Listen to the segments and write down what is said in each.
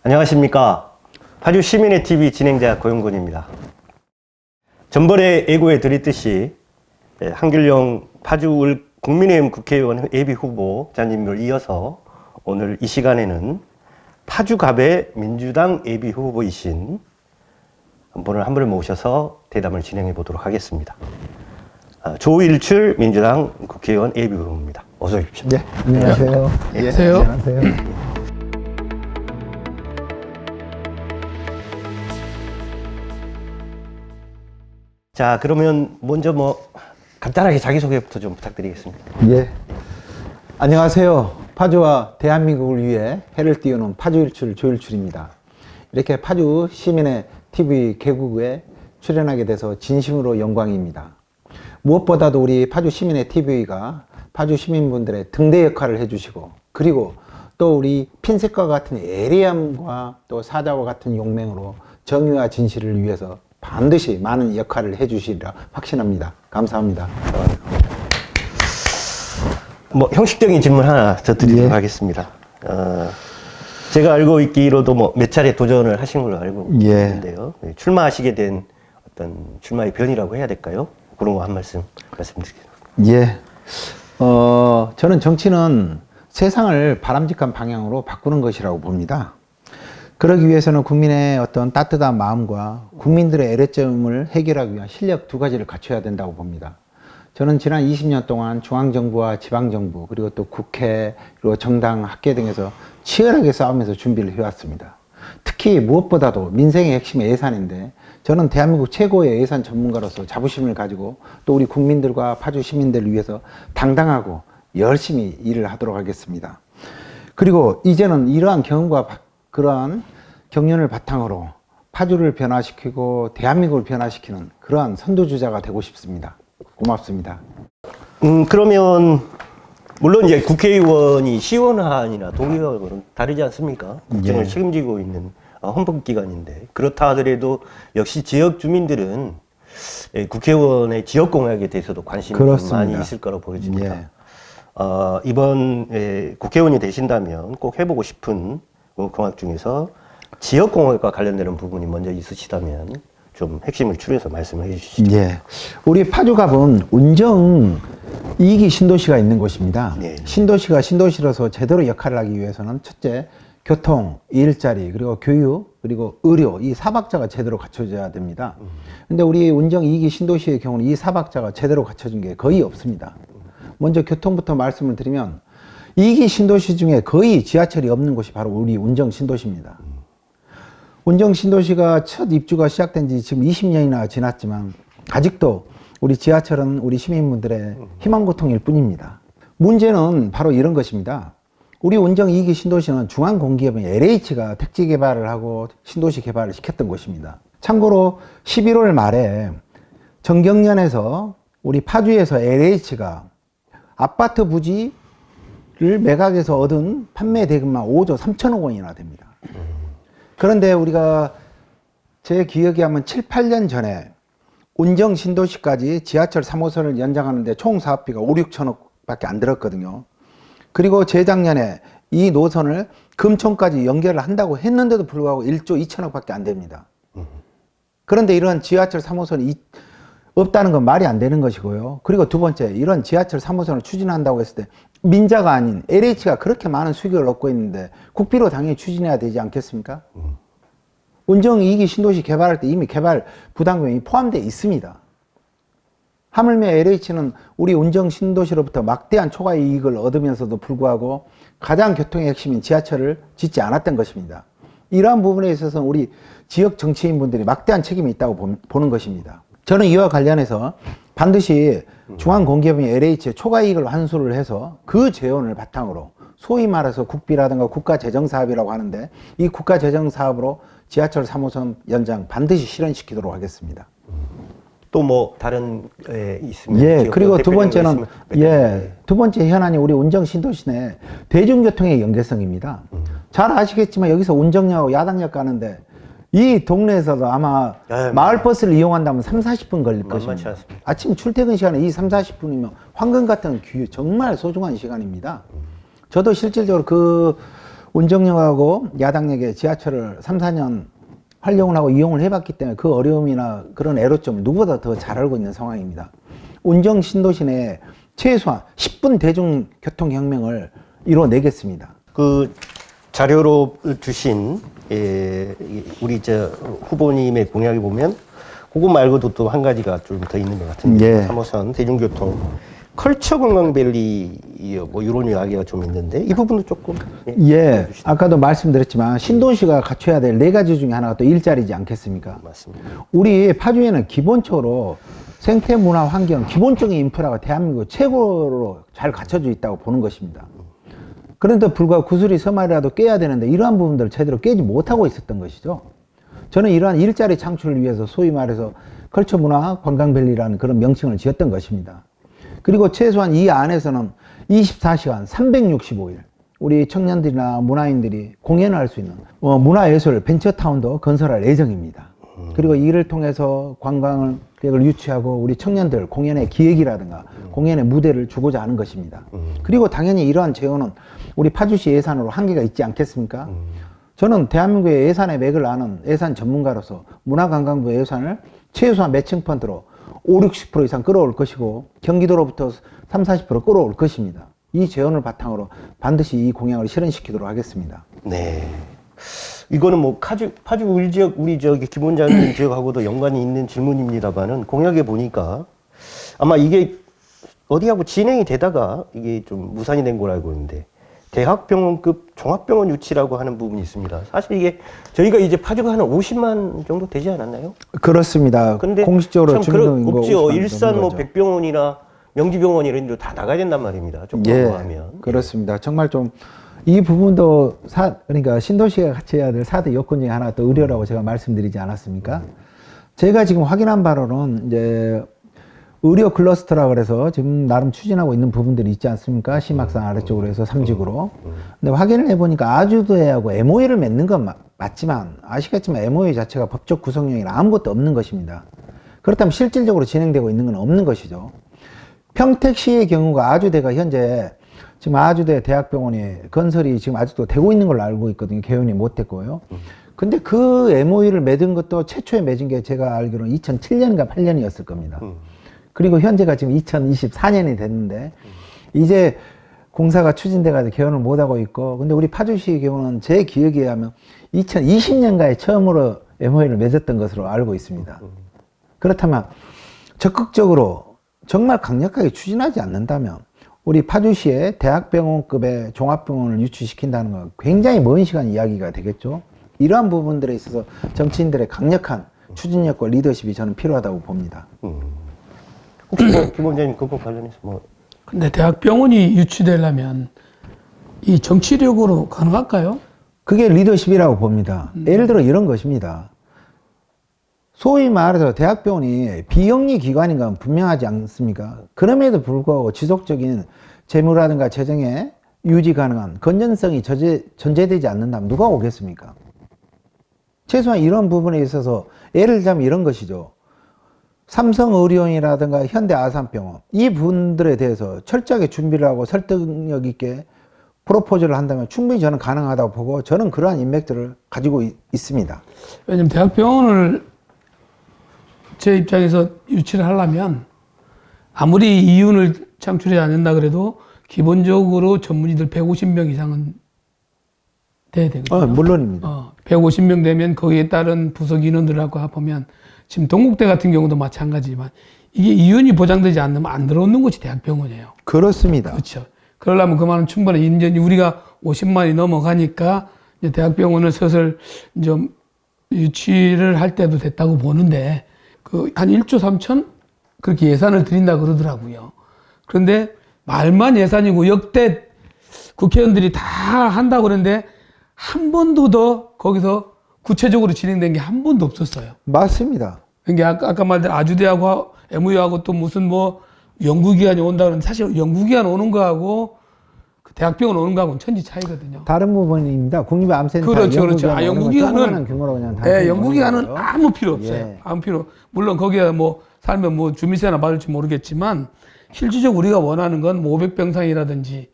안녕하십니까. 파주 시민의 TV 진행자 고영곤입니다. 전번에 예고해 드렸듯이 한길용 파주 국민의힘 국회의원 예비후보자님을 이어서 오늘 이 시간에는 파주갑의 민주당 예비후보이신 한 분을 모셔서 대담을 진행해 보도록 하겠습니다. 조일출 민주당 국회의원 예비후보입니다. 어서 오십시오. 네, 안녕하세요. 안녕하세요. 안녕하세요. 자, 그러면 먼저 간단하게 자기소개부터 좀 부탁드리겠습니다. 예. 안녕하세요. 파주와 대한민국을 위해 해를 띄우는 파주일출 조일출입니다. 이렇게 파주 시민의 TV 개국에 출연하게 돼서 진심으로 영광입니다. 무엇보다도 우리 파주 시민의 TV가 파주 시민분들의 등대 역할을 해주시고, 그리고 또 우리 핀셋과 같은 예리함과 또 사자와 같은 용맹으로 정의와 진실을 위해서 반드시 많은 역할을 해주시리라 확신합니다. 감사합니다. 형식적인 질문 하나 더 드리도록 하겠습니다. 제가 알고 있기로도 몇 차례 도전을 하신 걸로 알고 있는데요. 출마하시게 된 어떤 출마의 변이라고 해야 될까요? 그런 거 한 말씀 말씀드리겠습니다. 예. 저는 정치는 세상을 바람직한 방향으로 바꾸는 것이라고 봅니다. 그러기 위해서는 국민의 어떤 따뜻한 마음과 국민들의 애로점을 해결하기 위한 실력 두 가지를 갖춰야 된다고 봅니다. 저는 지난 20년 동안 중앙정부와 지방정부, 그리고 또 국회, 그리고 정당, 학계 등에서 치열하게 싸우면서 준비를 해왔습니다. 특히 무엇보다도 민생의 핵심의 예산인데, 저는 대한민국 최고의 예산 전문가로서 자부심을 가지고 또 우리 국민들과 파주 시민들을 위해서 당당하고 열심히 일을 하도록 하겠습니다. 그리고 이제는 이러한 경험과 그러한 경륜을 바탕으로 파주를 변화시키고 대한민국을 변화시키는 그러한 선두주자가 되고 싶습니다. 고맙습니다. 그러면 물론 이제 국회의원이 시의원이나 도의원은 다르지 않습니까? 국정을 책임지고 있는 헌법기관인데, 그렇다 하더라도 역시 지역 주민들은 국회의원의 지역 공약에 대해서도 관심이 많이 있을 거라고 보여집니다. 이번 국회의원이 되신다면 꼭 해보고 싶은 공약 중에서 지역 공약과 관련되는 부분이 먼저 있으시다면 좀 핵심을 추려서 말씀을 해주시죠. 예. 우리 파주갑은 운정 이기 신도시가 있는 곳입니다. 신도시가 신도시로서 제대로 역할을 하기 위해서는 첫째, 교통, 일자리, 그리고 교육, 그리고 의료, 이 사박자가 제대로 갖춰져야 됩니다. 근데 우리 운정 이기 신도시의 경우는 이 사박자가 제대로 갖춰진 게 거의 없습니다. 먼저 교통부터 말씀을 드리면, 이기 신도시 중에 거의 지하철이 없는 곳이 바로 우리 운정 신도시입니다. 운정 신도시가 첫 입주가 시작된 지 지금 20년이나 지났지만 아직도 우리 지하철은 우리 시민분들의 희망고통일 뿐입니다. 문제는 바로 이런 것입니다. 우리 운정 2기 신도시는 중앙공기업인 LH가 택지 개발을 하고 신도시 개발을 시켰던 곳입니다. 참고로 11월 말에 정경련에서 우리 파주에서 LH가 아파트 부지를 매각해서 얻은 판매 대금만 5조 3천억 원이나 됩니다. 그런데 우리가 제 기억에 하면 7, 8년 전에 운정 신도시까지 지하철 3호선을 연장하는데 총 사업비가 5, 6천억 밖에 안 들었거든요. 그리고 재작년에 이 노선을 금천까지 연결을 한다고 했는데도 불구하고 1조 2천억 밖에 안 됩니다. 그런데 이런 지하철 3호선이 없다는 건 말이 안 되는 것이고요. 그리고 두 번째, 이런 지하철 3호선을 추진한다고 했을 때 민자가 아닌 LH가 그렇게 많은 수익을 얻고 있는데 국비로 당연히 추진해야 되지 않겠습니까? 운정 2기 신도시 개발할 때 이미 개발 부담금이 포함되어 있습니다. 하물며 LH는 우리 운정 신도시로부터 막대한 초과 이익을 얻으면서도 불구하고 가장 교통의 핵심인 지하철을 짓지 않았던 것입니다. 이러한 부분에 있어서는 우리 지역 정치인분들이 막대한 책임이 있다고 보는 것입니다. 저는 이와 관련해서 반드시 중앙공기업인 LH의 초과이익을 환수를 해서 그 재원을 바탕으로 소위 말해서 국비라든가 국가재정사업이라고 하는데, 이 국가재정사업으로 지하철 3호선 연장 반드시 실현시키도록 하겠습니다. 또 다른 있으면? 그리고 두 번째는 두 번째 현안이 우리 운정 신도시 내 대중교통의 연계성입니다. 잘 아시겠지만 여기서 운정역하고 야당역 가는데 이 동네에서도 아마 마을버스를 이용한다면 3, 40분 걸릴 것입니다. 아침 출퇴근 시간에 이 3, 40분이면 황금 같은 정말 소중한 시간입니다. 저도 실질적으로 운정역하고 야당역에 지하철을 3, 4년 활용을 하고 이용을 해봤기 때문에 그 어려움이나 그런 애로점을 누구보다 더 잘 알고 있는 상황입니다. 운정 신도시 내에 최소한 10분 대중교통혁명을 이뤄내겠습니다. 그 자료로 주신 우리 후보님의 공약에 보면 그거 말고도 또 한 가지가 좀 더 있는 것 같은데 3호선 대중교통 컬처 관광밸리 뭐 이런 이야기가 좀 있는데 이 부분도 조금 아까도 말씀드렸지만 신도시가 갖춰야 될 4가지 중에 하나가 또 일자리지 않겠습니까? 맞습니다. 우리 파주에는 기본적으로 생태 문화 환경 기본적인 인프라가 대한민국 최고로 잘 갖춰져 있다고 보는 것입니다. 그런데 불구하고 구슬이 서말이라도 깨야 되는데 이러한 부분들을 제대로 깨지 못하고 있었던 것이죠. 저는 이러한 일자리 창출을 위해서 소위 말해서 컬처 문화 관광밸리라는 그런 명칭을 지었던 것입니다. 그리고 최소한 이 안에서는 24시간 365일 우리 청년들이나 문화인들이 공연을 할 수 있는 문화예술 벤처타운도 건설할 예정입니다. 그리고 이를 통해서 관광객을 유치하고 우리 청년들 공연의 기획이라든가 공연의 무대를 주고자 하는 것입니다. 그리고 당연히 이러한 재원은 우리 파주시 예산으로 한계가 있지 않겠습니까? 저는 대한민국의 예산의 맥을 아는 예산 전문가로서 문화관광부 예산을 최소한 매칭 펀드로 5, 60% 이상 끌어올 것이고 경기도로부터 3, 40% 끌어올 것입니다. 이 재원을 바탕으로 반드시 이 공약을 실현시키도록 하겠습니다. 네. 이거는 뭐 파주 우리 지역 우리 저기 기본장님 지역하고도 연관이 있는 질문입니다만은 공약에 보니까 아마 이게 어디하고 진행이 되다가 이게 좀 무산이 된 걸로 알고 있는데 대학병원급 종합병원 유치라고 하는 부분이 있습니다. 사실 이게 저희가 이제 파주가 한 50만 정도 되지 않았나요? 그렇습니다. 근데 공식적으로 참 없죠. 일산 뭐 백병원이나 명지병원 이런 데도 다 나가야 된단 말입니다. 좀 하면. 그렇습니다. 정말 좀 이 부분도 그러니까 신도시가 같이 해야 될 4대 요건 중에 하나가 또 의료라고 제가 말씀드리지 않았습니까? 제가 지금 확인한 바로는 이제 의료 클러스터라 그래서 지금 나름 추진하고 있는 부분들이 있지 않습니까? 심악산 아래쪽으로 해서 3직으로. 근데 확인을 해보니까 아주도에하고 MOU를 맺는 건 맞지만 아시겠지만 MOU 자체가 법적 구성령이나 아무것도 없는 것입니다. 그렇다면 실질적으로 진행되고 있는 건 없는 것이죠. 평택시의 경우가 아주대가 현재 지금 아주대 대학병원이 건설이 지금 아직도 되고 있는 걸로 알고 있거든요. 개원이 못 됐고요. 근데 그 MOU를 맺은 것도 최초에 맺은 게 제가 알기로는 2007년인가 8년이었을 겁니다. 그리고 현재가 지금 2024년이 됐는데 이제 공사가 추진돼가지고 개원을 못하고 있고 근데 우리 파주시 경우는 제 기억에 의하면 2020년가에 처음으로 MOU를 맺었던 것으로 알고 있습니다. 그렇다면 적극적으로 정말 강력하게 추진하지 않는다면 우리 파주시에 대학병원급의 종합병원을 유치시킨다는 건 굉장히 먼 시간 이야기가 되겠죠. 이러한 부분들에 있어서 정치인들의 강력한 추진력과 리더십이 저는 필요하다고 봅니다. 혹시 뭐 김원장님 그거 관련해서 뭐? 근데 대학병원이 유치되려면 이 정치력으로 가능할까요? 그게 리더십이라고 봅니다. 예를 들어 이런 것입니다. 소위 말해서 대학병원이 비영리 기관인 건 분명하지 않습니까? 그럼에도 불구하고 지속적인 재무라든가 재정에 유지 가능한 건전성이 전제되지 않는다면 누가 오겠습니까? 최소한 이런 부분에 있어서 예를 들자면 이런 것이죠. 삼성의료원이라든가 현대아산병원 이 분들에 대해서 철저하게 준비를 하고 설득력 있게 프로포즈를 한다면 충분히 저는 가능하다고 보고 저는 그러한 인맥들을 가지고 있습니다. 왜냐면 대학병원을 제 입장에서 유치를 하려면 아무리 이윤을 창출해야 된다 그래도 기본적으로 전문의들 150명 이상은 돼야 되거든요. 물론입니다. 150명 되면 거기에 따른 부속 인원들하고 합하면 지금 동국대 같은 경우도 마찬가지지만 이게 이윤이 보장되지 않으면 안 들어오는 곳이 대학병원이에요. 그렇습니다. 그렇죠. 그러려면 그만은 충분히 이제 우리가 50만이 넘어가니까 이제 대학병원을 슬슬 좀 유치를 할 때도 됐다고 보는데 그 한 1조 3천 그렇게 예산을 드린다 그러더라고요. 그런데 말만 예산이고 역대 국회의원들이 다 한다고 그러는데 한 번도 더 거기서 구체적으로 진행된 게 한 번도 없었어요. 맞습니다. 그러니까 아까 말한 아주대하고 MOU하고 또 무슨 뭐 연구기관이 온다 그러는데 사실 연구기관 오는 거하고 그 대학병원 오는 거하고는 천지 차이거든요. 다른 부분입니다. 국립암센터 그렇죠. 연구기관은 연구기관은 아무 필요 없어요. 아무 필요. 물론 거기에 뭐 살면 뭐 주민세나 받을지 모르겠지만 실질적으로 우리가 원하는 건 뭐 500병상이라든지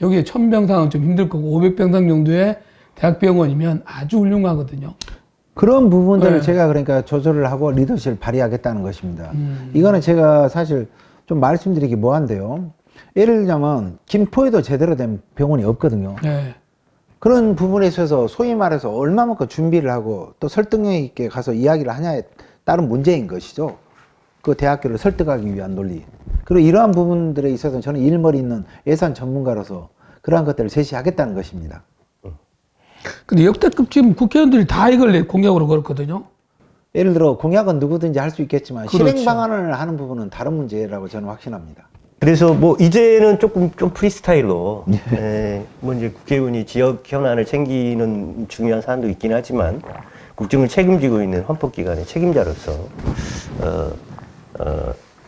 여기에 1000병상은 좀 힘들 거고 500병상 정도의 대학병원이면 아주 훌륭하거든요. 그런 부분들을 네. 제가 그러니까 조절을 하고 리더십을 발휘하겠다는 것입니다. 이거는 제가 사실 좀 말씀드리기 뭐한데요. 예를 들자면 김포에도 제대로 된 병원이 없거든요. 네. 그런 부분에 있어서 소위 말해서 얼마만큼 준비를 하고 또 설득력 있게 가서 이야기를 하냐에 따른 문제인 것이죠. 그 대학교를 설득하기 위한 논리. 그리고 이러한 부분들에 있어서 저는 일머리 있는 예산 전문가로서 그러한 것들을 제시하겠다는 것입니다. 근데 역대급 지금 국회의원들이 다 이걸 공약으로 걸었거든요. 예를 들어 공약은 누구든지 할 수 있겠지만 그렇죠. 실행 방안을 하는 부분은 다른 문제라고 저는 확신합니다. 그래서 뭐 이제는 조금 좀 프리스타일로 뭐 이제 국회의원이 지역 현안을 챙기는 중요한 사안도 있긴 하지만 국정을 책임지고 있는 헌법기관의 책임자로서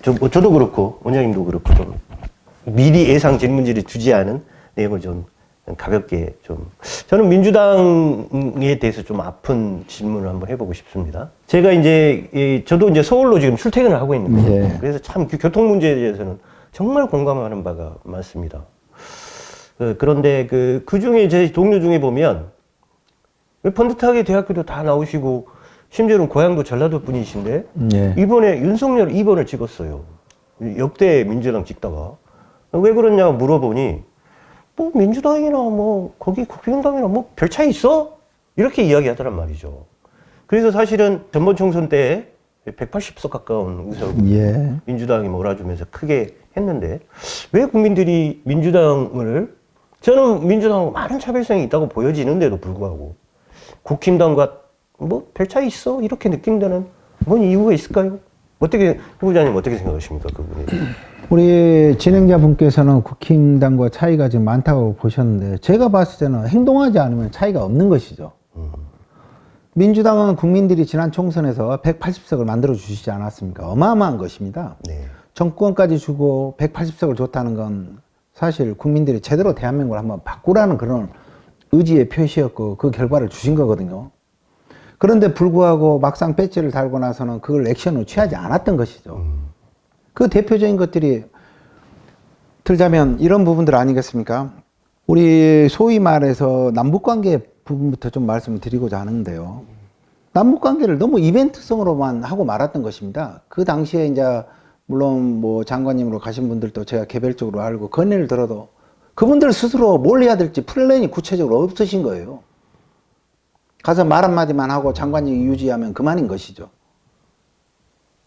저도 그렇고 원장님도 그렇고 좀 미리 예상 질문지를 주지 않은 내용을 좀 가볍게 좀 저는 민주당에 대해서 좀 아픈 질문을 한번 해보고 싶습니다. 제가 이제 저도 이제 서울로 지금 출퇴근을 하고 있는 거예요. 네. 그래서 참 교통 문제에 대해서는 정말 공감하는 바가 많습니다. 그런데 그 중에 제 동료 중에 보면 번듯하게 대학교도 다 나오시고 심지어는 고향도 전라도 분이신데 네. 이번에 윤석열 2번을 찍었어요. 역대 민주당 찍다가 왜 그러냐고 물어보니 뭐 민주당이나 뭐 거기 국민당이나 뭐 별 차이 있어? 이렇게 이야기하더란 말이죠. 그래서 사실은 전번 총선 때 180석 가까운 의석을 예. 민주당이 몰아주면서 크게 했는데 왜 국민들이 민주당을 저는 민주당하고 많은 차별성이 있다고 보여지는데도 불구하고 국힘당과 뭐 별 차이 있어 이렇게 느낀다는 뭔 이유가 있을까요? 어떻게 후보자님 어떻게 생각하십니까 그 부분에? 우리 진행자분께서는 국힘당과 차이가 지금 많다고 보셨는데 제가 봤을 때는 행동하지 않으면 차이가 없는 것이죠. 민주당은 국민들이 지난 총선에서 180석을 만들어 주시지 않았습니까? 어마어마한 것입니다. 네. 정권까지 주고 180석을 줬다는 건 사실 국민들이 제대로 대한민국을 한번 바꾸라는 그런 의지의 표시였고 그 결과를 주신 거거든요. 그런데 불구하고 막상 배지를 달고 나서는 그걸 액션으로 취하지 않았던 것이죠. 그 대표적인 것들이 들자면 이런 부분들 아니겠습니까? 우리 소위 말해서 남북관계 부분부터 좀 말씀을 드리고자 하는데요. 남북관계를 너무 이벤트성으로만 하고 말았던 것입니다. 그 당시에 이제 물론 뭐 장관님으로 가신 분들도 제가 개별적으로 알고 건의를 들어도 그분들 스스로 뭘 해야 될지 플랜이 구체적으로 없으신 거예요. 가서 말 한마디만 하고 장관님 유지하면 그만인 것이죠.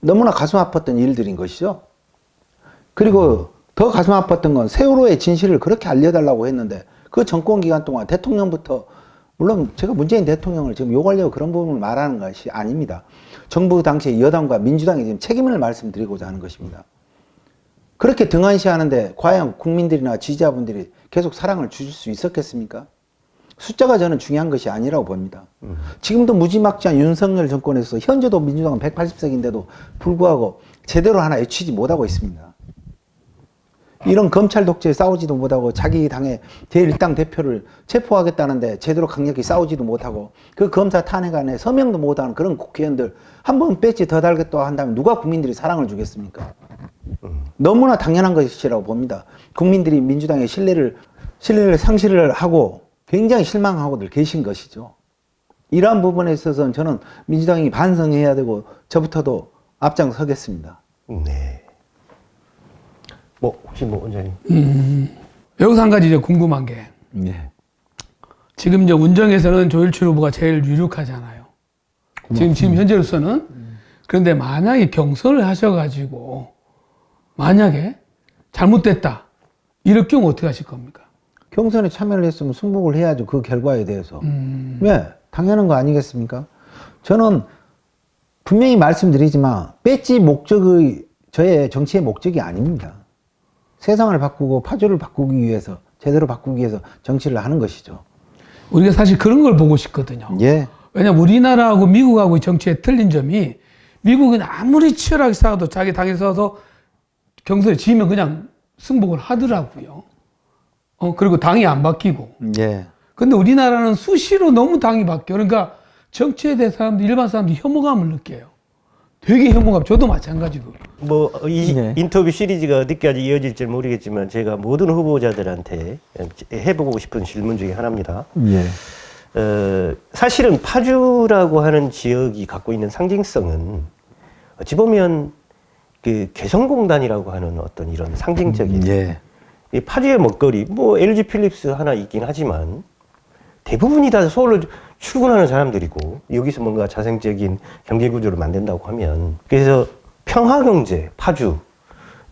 너무나 가슴 아팠던 일들인 것이죠. 그리고 더 가슴 아팠던 건 세월호의 진실을 그렇게 알려달라고 했는데 그 정권 기간 동안 대통령부터 물론 제가 문재인 대통령을 지금 욕하려고 그런 부분을 말하는 것이 아닙니다. 정부 당시에 여당과 민주당이 지금 책임을 말씀드리고자 하는 것입니다. 그렇게 등한시하는데 과연 국민들이나 지지자분들이 계속 사랑을 주실 수 있었겠습니까? 숫자가 저는 중요한 것이 아니라고 봅니다. 지금도 무지막지한 윤석열 정권에서 현재도 민주당은 180석인데도 불구하고 제대로 하나 애취지 못하고 있습니다. 이런 검찰 독재에 싸우지도 못하고 자기 당의 제1당 대표를 체포하겠다는데 제대로 강력히 싸우지도 못하고 그 검사 탄핵 안에 서명도 못하는 그런 국회의원들 한 번 배지 더 달겠다 한다면 누가 국민들이 사랑을 주겠습니까? 너무나 당연한 것이라고 봅니다. 국민들이 민주당의 신뢰를 상실을 하고 굉장히 실망하고들 계신 것이죠. 이러한 부분에 있어서는 저는 민주당이 반성해야 되고 저부터도 앞장서겠습니다. 네. 뭐 혹시 뭐 원장님? 여기서 한 가지 이제 궁금한 게 네. 지금 이제 운정에서는 조일출 후보가 제일 유력하잖아요. 지금 현재로서는 그런데 만약에 경선을 하셔가지고 만약에 잘못됐다 이럴 경우 어떻게 하실 겁니까? 경선에 참여를 했으면 승복을 해야죠. 그 결과에 대해서. 왜? 당연한 거 아니겠습니까? 저는 분명히 말씀드리지만 배지 목적의 저의 정치의 목적이 아닙니다. 세상을 바꾸고 파조를 바꾸기 위해서 제대로 바꾸기 위해서 정치를 하는 것이죠. 우리가 사실 그런 걸 보고 싶거든요. 예. 왜냐면 우리나라하고 미국하고 정치의 틀린 점이 미국은 아무리 치열하게 싸워도 자기 당에 서서 경선에 지면 그냥 승복을 하더라고요. 그리고 당이 안 바뀌고. 예. 근데 우리나라는 수시로 너무 당이 바뀌어. 그러니까 정치에 대해 사람들, 일반 사람들이 혐오감을 느껴요. 되게 혐오감, 저도 마찬가지고. 뭐 이 네. 인터뷰 시리즈가 어디까지 이어질지 모르겠지만 제가 모든 후보자들한테 해보고 싶은 질문 중에 하나입니다. 예. 사실은 파주라고 하는 지역이 갖고 있는 상징성은 어찌 보면 그 개성공단이라고 하는 어떤 이런 상징적인 예. 이 파주의 먹거리, 뭐 LG 필립스 하나 있긴 하지만 대부분이 다 서울로 출근하는 사람들이고 여기서 뭔가 자생적인 경제 구조를 만든다고 하면 그래서 평화경제, 파주,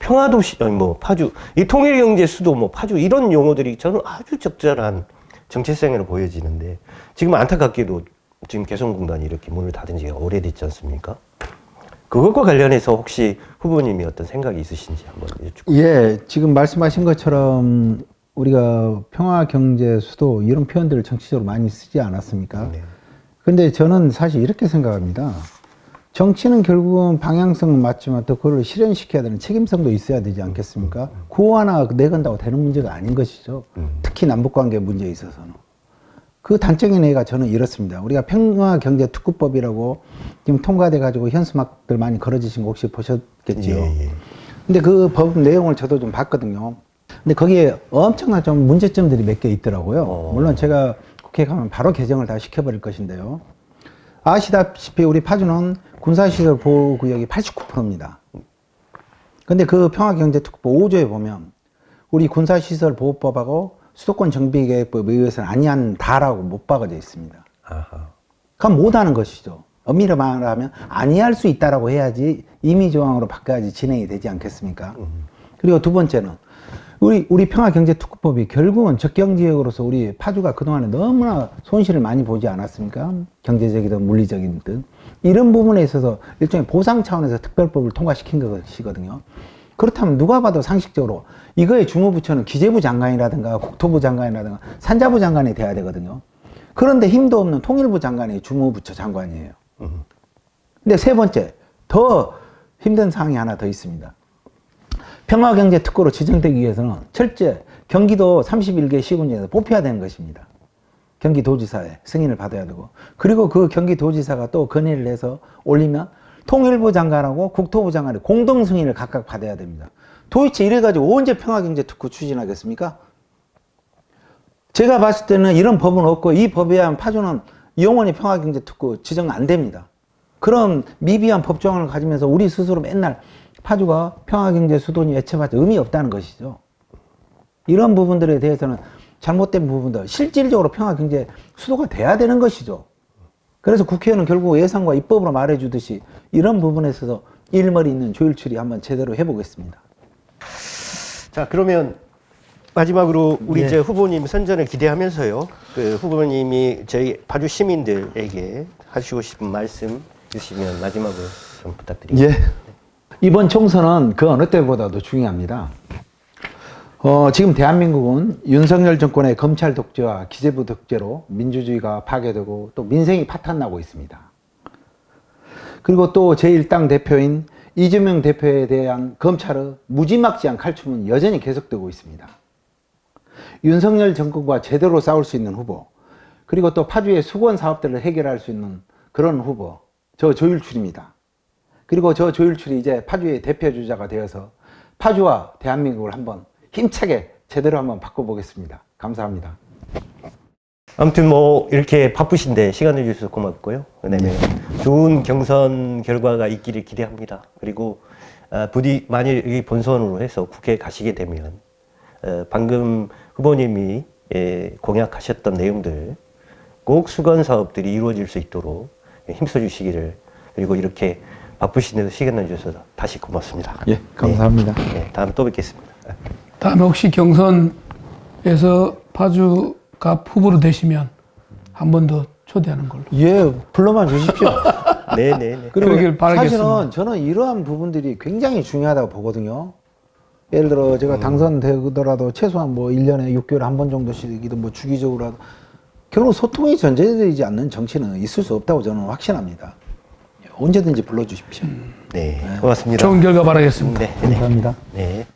평화도시, 아니 뭐 파주, 이 통일경제 수도 뭐 파주 이런 용어들이 저는 아주 적절한 정체성으로 보여지는데 지금 안타깝게도 지금 개성공단이 이렇게 문을 닫은 지가 오래됐지 않습니까? 그것과 관련해서 혹시 후보님이 어떤 생각이 있으신지 한번 여쭙고. 예, 지금 말씀하신 것처럼 우리가 평화경제 수도 이런 표현들을 정치적으로 많이 쓰지 않았습니까? 네. 근데 저는 사실 이렇게 생각합니다. 정치는 결국은 방향성은 맞지만 또 그걸 실현시켜야 되는 책임성도 있어야 되지 않겠습니까? 구호 하나 내건다고 되는 문제가 아닌 것이죠. 특히 남북관계 문제에 있어서는. 그 단적인 예가 저는 이렇습니다. 우리가 평화경제특구법이라고 지금 통과돼 가지고 현수막들 많이 걸어지신 거 혹시 보셨겠지요? 예, 예. 근데 그 법 내용을 저도 좀 봤거든요. 근데 거기에 엄청난 좀 문제점들이 몇 개 있더라고요. 물론 제가 국회에 가면 바로 개정을 다 시켜버릴 것인데요. 아시다시피 우리 파주는 군사시설 보호구역이 89%입니다. 근데 그 평화경제특구법 5조에 보면 우리 군사시설 보호법하고 수도권 정비계획법에 의해서는 아니한다라고 못 박아져 있습니다. 아하. 그럼 못하는 것이죠. 엄밀히 말하면 아니할 수 있다라고 해야지 임의조항으로 바꿔야지 진행이 되지 않겠습니까? 그리고 두 번째는 우리 평화경제특구법이 결국은 적경지역으로서 우리 파주가 그동안에 너무나 손실을 많이 보지 않았습니까? 경제적이든 물리적이든 이런 부분에 있어서 일종의 보상 차원에서 특별법을 통과시킨 것이거든요. 그렇다면 누가 봐도 상식적으로 이거의 주무부처는 기재부 장관이라든가 국토부 장관이라든가 산자부 장관이 돼야 되거든요. 그런데 힘도 없는 통일부 장관이 주무부처 장관이에요. 근데 세 번째, 더 힘든 사항이 하나 더 있습니다. 평화경제특구로 지정되기 위해서는 철저히 경기도 31개 시군에서 뽑혀야 되는 것입니다. 경기도지사의 승인을 받아야 되고, 그리고 그 경기도지사가 또 건의를 해서 올리면 통일부 장관하고 국토부 장관이 공동 승인을 각각 받아야 됩니다. 도대체 이래가지고 언제 평화경제특구 추진하겠습니까? 제가 봤을 때는 이런 법은 없고 이 법에 의한 파주는 영원히 평화경제특구 지정 안 됩니다. 그런 미비한 법조항을 가지면서 우리 스스로 맨날 파주가 평화경제 수도니 외쳐봤자 의미 없다는 것이죠. 이런 부분들에 대해서는 잘못된 부분들, 실질적으로 평화경제 수도가 돼야 되는 것이죠. 그래서 국회의원은 결국 예산과 입법으로 말해주듯이 이런 부분에 있어서 일머리 있는 조율 처리 한번 제대로 해보겠습니다. 자, 그러면 마지막으로 우리 예. 이제 후보님 선전을 기대하면서요. 그 후보님이 저희 파주 시민들에게 하시고 싶은 말씀 주시면 마지막으로 좀 부탁드립니다. 예. 이번 총선은 그 어느 때보다도 중요합니다. 지금 대한민국은 윤석열 정권의 검찰 독재와 기재부 독재로 민주주의가 파괴되고 또 민생이 파탄나고 있습니다. 그리고 또 제1당 대표인 이재명 대표에 대한 검찰의 무지막지한 칼춤은 여전히 계속되고 있습니다. 윤석열 정권과 제대로 싸울 수 있는 후보, 그리고 또 파주의 수건 사업들을 해결할 수 있는 그런 후보, 저 조율출입니다. 그리고 저 조율출이 이제 파주의 대표주자가 되어서 파주와 대한민국을 한번 힘차게 제대로 한번 바꿔보겠습니다. 감사합니다. 아무튼 뭐 이렇게 바쁘신데 시간 내주셔서 고맙고요. 네. 좋은 경선 결과가 있기를 기대합니다. 그리고 부디 만일 이 본선으로 해서 국회에 가시게 되면 방금 후보님이 공약하셨던 내용들 꼭 수건 사업들이 이루어질 수 있도록 힘써 주시기를, 그리고 이렇게 바쁘신데도 시간 내주셔서 다시 고맙습니다. 예, 감사합니다. 네, 다음에 또 뵙겠습니다. 다음에 혹시 경선에서 파주갑 후보로 되시면 한 번 더 초대하는 걸로. 예, 불러만 주십시오. 네네네. 그러길 바라겠습니다. 사실은 저는 이러한 부분들이 굉장히 중요하다고 보거든요. 예를 들어 제가 당선되더라도 최소한 뭐 1년에 6개월에 한 번 정도씩이든 뭐 주기적으로 하든 결국 소통이 전제되지 않는 정치는 있을 수 없다고 저는 확신합니다. 언제든지 불러주십시오. 네, 고맙습니다. 좋은 결과 바라겠습니다. 네, 네. 감사합니다. 네.